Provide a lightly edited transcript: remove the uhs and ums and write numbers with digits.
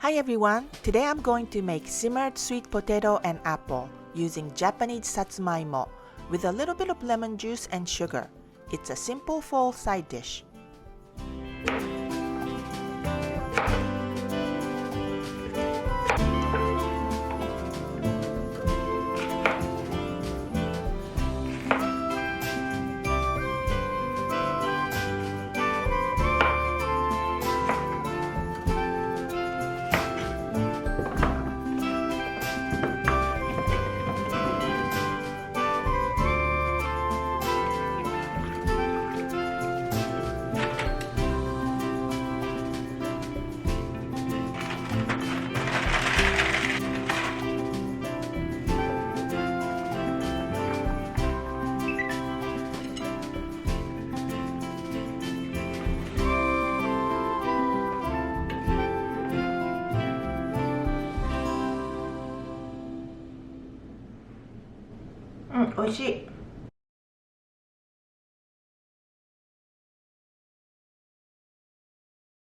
Hi everyone! Today I'm going to make simmered sweet potato and apple using Japanese Satsumaimo with a little bit of lemon juice and sugar. It's a simple fall side dish. Oishii.